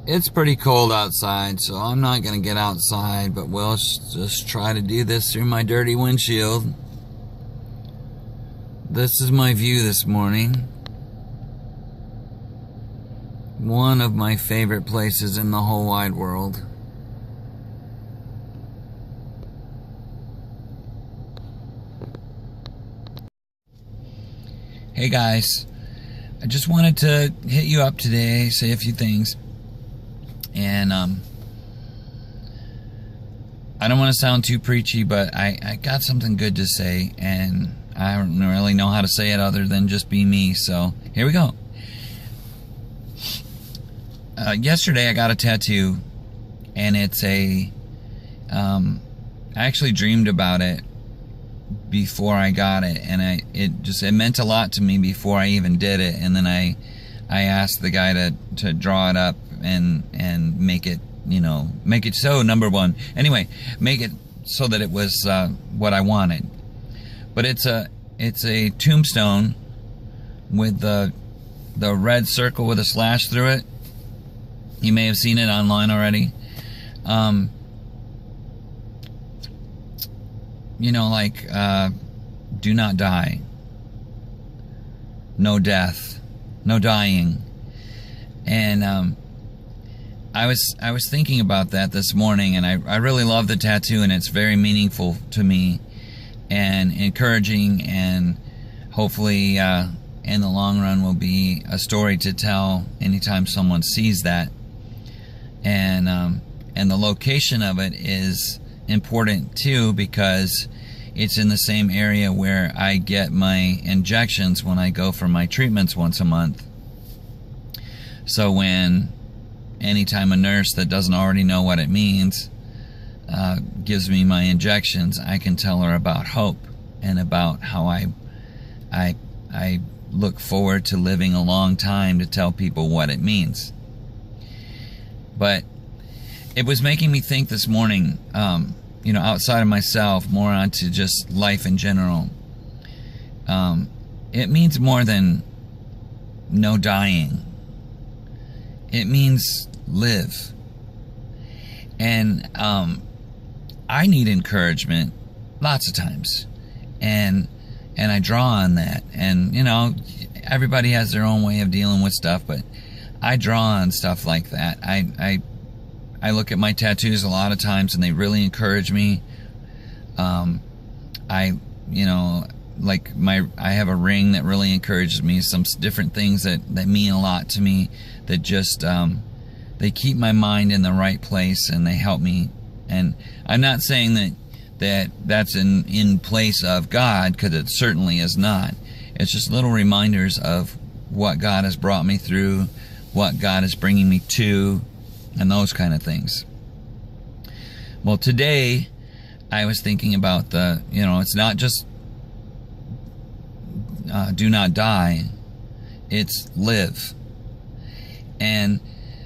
It's pretty cold outside, so I'm not going to get outside, but we'll just try to do this through my dirty windshield. This is my view this morning. One of my favorite places in the whole wide world. Hey guys, I just wanted to hit you up today, say a few things. And I don't want to sound too preachy, but I got something good to say, and I don't really know how to say it other than just be me. So here we go. Yesterday I got a tattoo, and it's I actually dreamed about it before I got it, and it meant a lot to me before I even did it. And then I asked the guy to draw it up and make it, make it so, number one. Anyway, make it so that it was what I wanted. But it's a tombstone with the red circle with a slash through it. You may have seen it online already. Do not die. No death. No dying. And I was thinking about that this morning, and I really love the tattoo, and it's very meaningful to me and encouraging, and hopefully in the long run will be a story to tell anytime someone sees that. And the location of it is important too, because it's in the same area where I get my injections when I go for my treatments once a month. So anytime a nurse that doesn't already know what it means gives me my injections, I can tell her about hope and about how I look forward to living a long time to tell people what it means. But it was making me think this morning, outside of myself, more onto just life in general. It means more than no dying. It means live. And I need encouragement lots of times. And I draw on that. And, everybody has their own way of dealing with stuff, but I draw on stuff like that. I look at my tattoos a lot of times, and they really encourage me. I have a ring that really encourages me. Some different things that mean a lot to me, that just they keep my mind in the right place, and they help me. And I'm not saying that's in place of God, because it certainly is not. It's just little reminders of what God has brought me through, what God is bringing me to, and those kind of things. Well, today I was thinking about it's not just do not die, it's live. And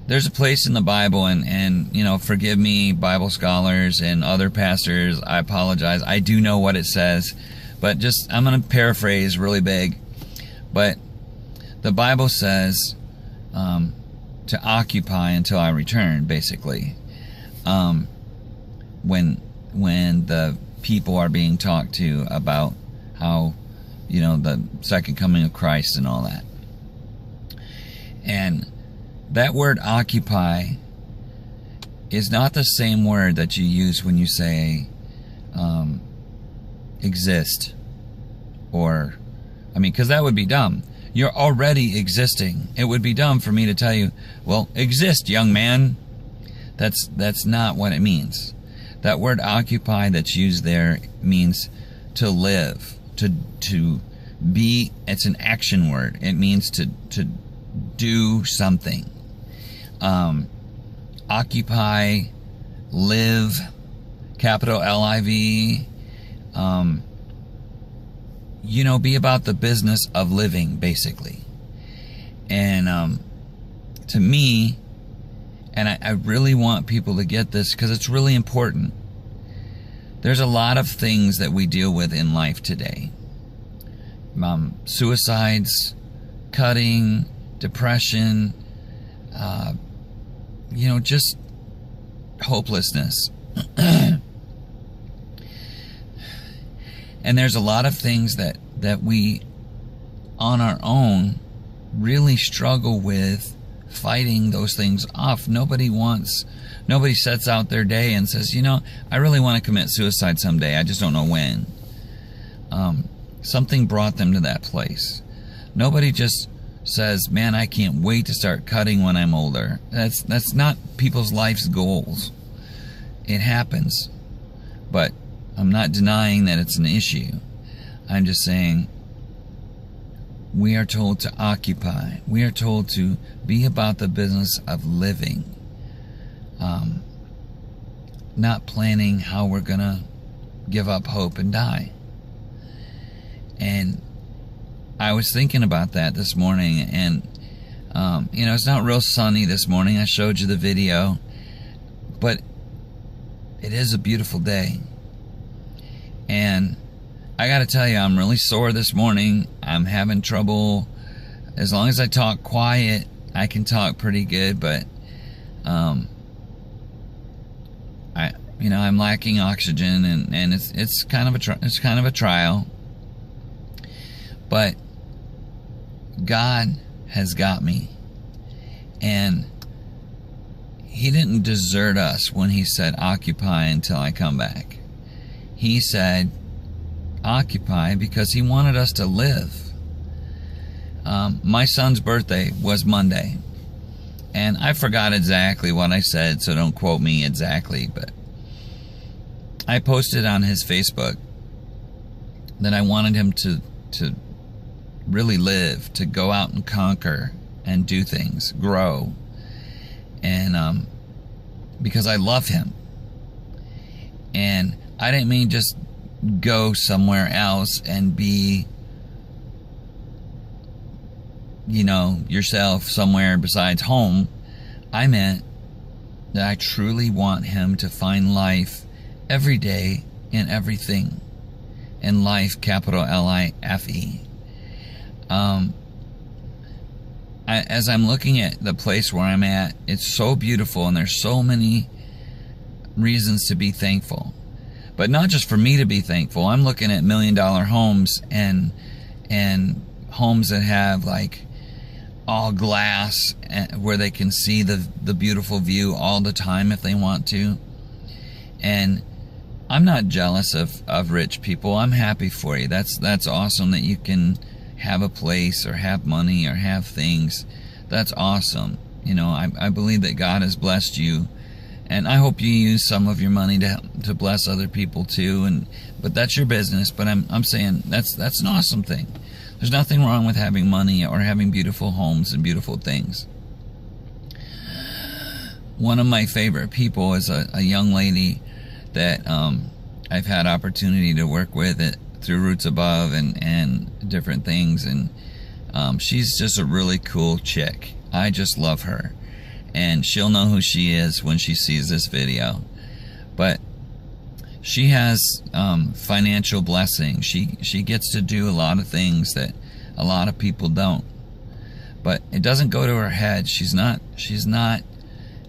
there's a place in the Bible, and forgive me, Bible scholars and other pastors, I apologize, I do know what it says, but I'm going to paraphrase really big. But the Bible says to occupy until I return, basically. When the people are being talked to about how, the second coming of Christ and all that. And that word occupy is not the same word that you use when you say exist, because that would be dumb. You're already existing. It would be dumb for me to tell you, well, exist, young man. That's not what it means. That word occupy that's used there means to live, to be. It's an action word. It means to do something. Occupy, live, capital L-I-V. Be about the business of living, basically. And to me, and I really want people to get this, because it's really important. There's a lot of things that we deal with in life today. Suicides, cutting, depression, just hopelessness. And there's a lot of things that we on our own really struggle with fighting those things off. Nobody sets out their day and says, I really want to commit suicide someday. I just don't know when. Something brought them to that place. Nobody just says, man, I can't wait to start cutting when I'm older. That's not people's life's goals. It happens. But I'm not denying that it's an issue. I'm just saying we are told to occupy. We are told to be about the business of living. Not planning how we're going to give up hope and die. And I was thinking about that this morning, and it's not real sunny this morning. I showed you the video, but it is a beautiful day. And I got to tell you, I'm really sore this morning. I'm having trouble. As long as I talk quiet, I can talk pretty good, but I'm lacking oxygen, and it's kind of a trial. But God has got me, and He didn't desert us when He said occupy until I come back. He said occupy because He wanted us to live. My son's birthday was Monday, and I forgot exactly what I said, so don't quote me exactly, but I posted on his Facebook that I wanted him to really live, to go out and conquer and do things, grow, and because I love him. And I didn't mean just go somewhere else and be, yourself somewhere besides home. I meant that I truly want him to find life every day in everything. And life, capital L-I-F-E. As I'm looking at the place where I'm at, it's so beautiful, and there's so many reasons to be thankful. But not just for me to be thankful. I'm looking at $1 million homes and homes that have like all glass, where they can see the beautiful view all the time if they want to. And I'm not jealous of rich people. I'm happy for you. That's awesome that you can have a place or have money or have things. That's awesome. I believe that God has blessed you, and I hope you use some of your money to bless other people too. But that's your business. But I'm saying that's an awesome thing. There's nothing wrong with having money or having beautiful homes and beautiful things. One of my favorite people is a young lady that I've had opportunity to work with through Roots Above and different things, and she's just a really cool chick. I just love her, and she'll know who she is when she sees this video. But she has financial blessing. She gets to do a lot of things that a lot of people don't. But it doesn't go to her head. She's not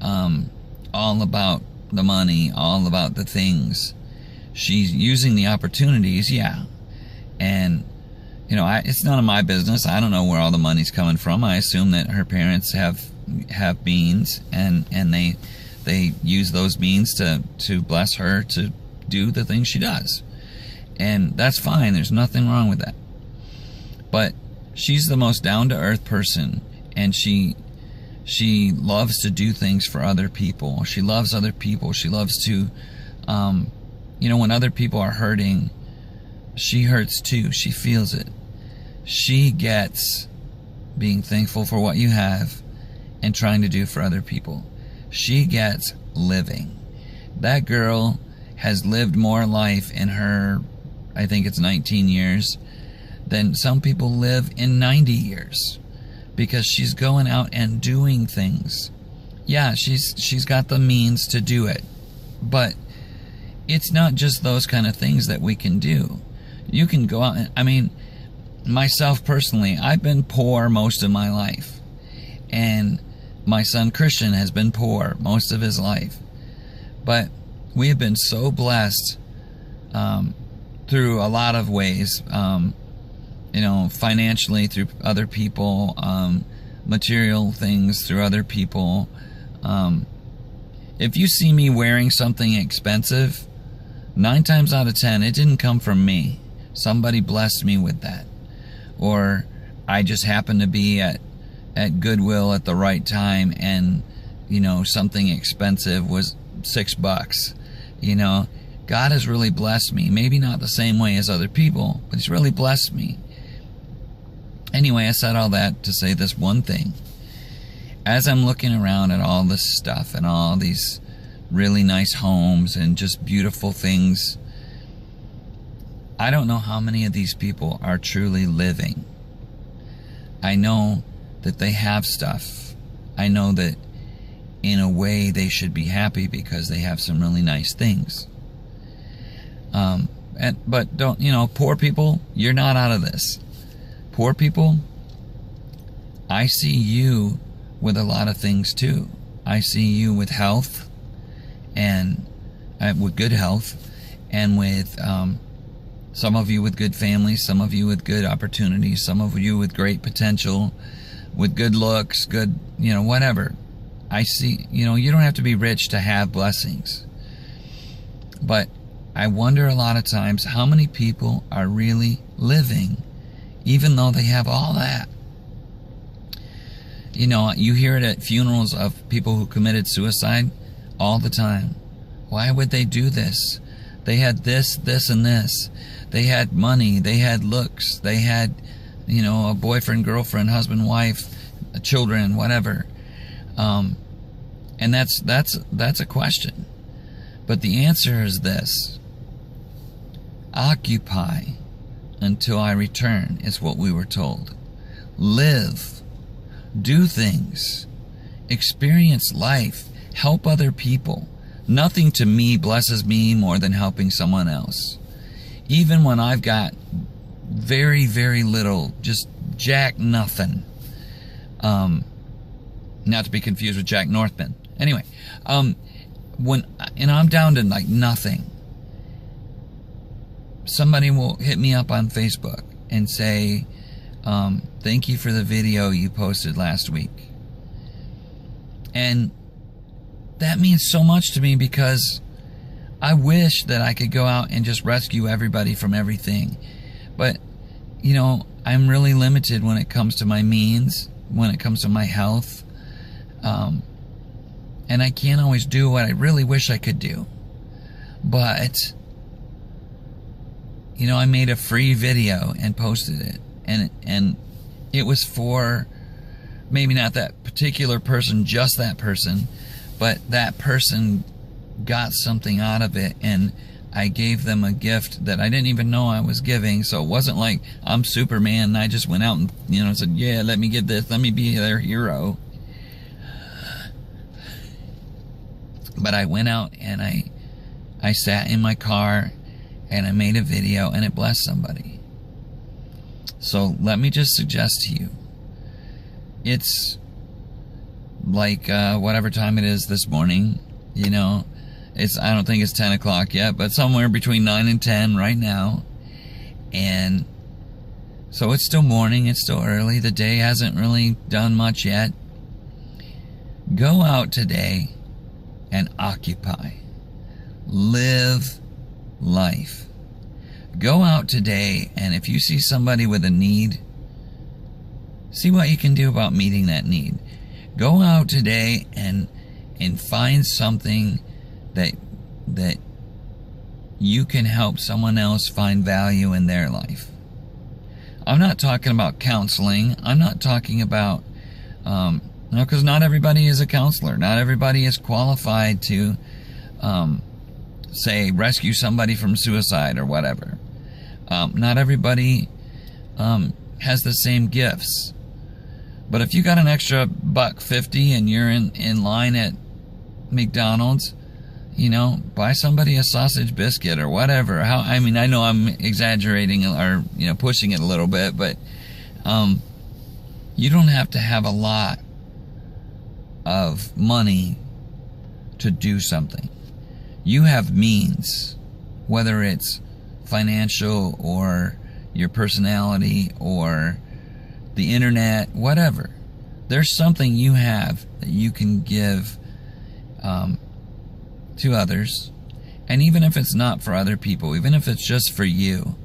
all about the money, all about the things. She's using the opportunities, yeah. And it's none of my business. I don't know where all the money's coming from. I assume that her parents have means, and they use those means to bless her to do the things she does. And that's fine. There's nothing wrong with that. But she's the most down-to-earth person, and she loves to do things for other people. She loves other people. She loves to, when other people are hurting, she hurts too. She feels it. She gets being thankful for what you have and trying to do for other people. She gets living. That girl has lived more life in her, I think it's 19 years, than some people live in 90 years. Because she's going out and doing things. Yeah, she's got the means to do it. But it's not just those kind of things that we can do. You can go out and, myself personally, I've been poor most of my life. And My son Christian has been poor most of his life. But we have been so blessed through a lot of ways, financially through other people, material things through other people. If you see me wearing something expensive, 9 times out of 10, it didn't come from me. Somebody blessed me with that. Or I just happened to be at Goodwill at the right time, and, something expensive was $6. God has really blessed me. Maybe not the same way as other people, but He's really blessed me. Anyway, I said all that to say this one thing. As I'm looking around at all this stuff and all these really nice homes and just beautiful things, I don't know how many of these people are truly living. I know that they have stuff. I know that in a way they should be happy because they have some really nice things. But don't, poor people, you're not out of this. Poor people, I see you with a lot of things too. I see you with health, and with good health, and with some of you with good families, some of you with good opportunities, some of you with great potential, with good looks, good, whatever. I see, you don't have to be rich to have blessings. But I wonder a lot of times how many people are really living even though they have all that. You hear it at funerals of people who committed suicide all the time. Why would they do this? They had this, this, and this. They had money. They had looks. They had, a boyfriend, girlfriend, husband, wife, children, whatever. And that's a question. But the answer is this. Occupy until I return is what we were told. Live. Do things. Experience life. Help other people. Nothing to me blesses me more than helping someone else. Even when I've got very, very little, just jack nothing. Not to be confused with Jack Northman. Anyway, when I'm down to like nothing, somebody will hit me up on Facebook and say, thank you for the video you posted last week. And that means so much to me because I wish that I could go out and just rescue everybody from everything. But, I'm really limited when it comes to my means, when it comes to my health. And I can't always do what I really wish I could do. But, I made a free video and posted it. And it was for maybe not that particular person, just that person, but that person got something out of it, and I gave them a gift that I didn't even know I was giving. So it wasn't like I'm Superman and I just went out and said, yeah, let me give this, let me be their hero. But I went out and I sat in my car and I made a video and it blessed somebody. So let me just suggest to you, it's like whatever time it is this morning, I don't think it's 10 o'clock yet, but somewhere between 9 and 10 right now. And so it's still morning, it's still early, the day hasn't really done much yet. Go out today and occupy. Live life. Go out today, and if you see somebody with a need, see what you can do about meeting that need. Go out today and find something that you can help someone else find value in their life. I'm not talking about counseling. I'm not talking about, because not everybody is a counselor. Not everybody is qualified to, say, rescue somebody from suicide or whatever. Not everybody has the same gifts. But if you got an extra $1.50 and you're in line at McDonald's, buy somebody a sausage biscuit or whatever. I know I'm exaggerating or pushing it a little bit, but you don't have to have a lot of money to do something. You have means, whether it's financial or your personality or the internet, whatever. There's something you have that you can give to others. And even if it's not for other people, even if it's just for you,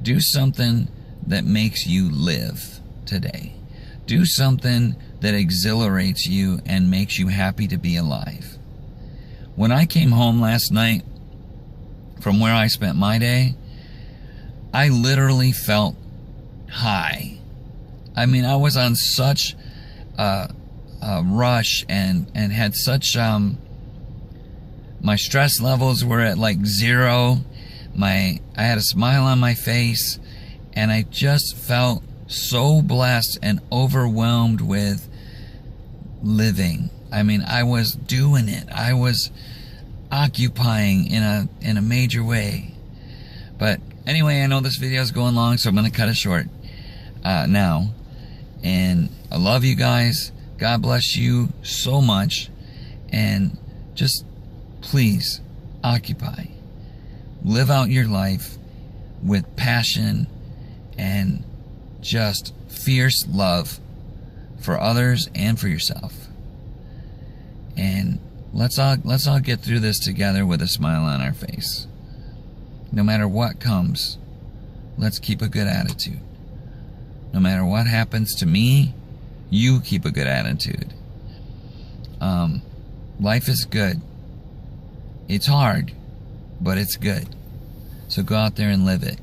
do something that makes you live today. Do something that exhilarates you and makes you happy to be alive. When I came home last night from where I spent my day, I literally felt high. I mean, I was on such a rush and had such my stress levels were at like 0. I had a smile on my face, and I just felt so blessed and overwhelmed with living. I mean, I was doing it. I was occupying in a major way. But anyway, I know this video is going long, so I'm going to cut it short now. And I love you guys. God bless you so much. And just please occupy. Live out your life with passion and just fierce love for others and for yourself. And let's all get through this together with a smile on our face. No matter what comes, let's keep a good attitude. No matter what happens to me, you keep a good attitude. Life is good. It's hard, but it's good. So go out there and live it.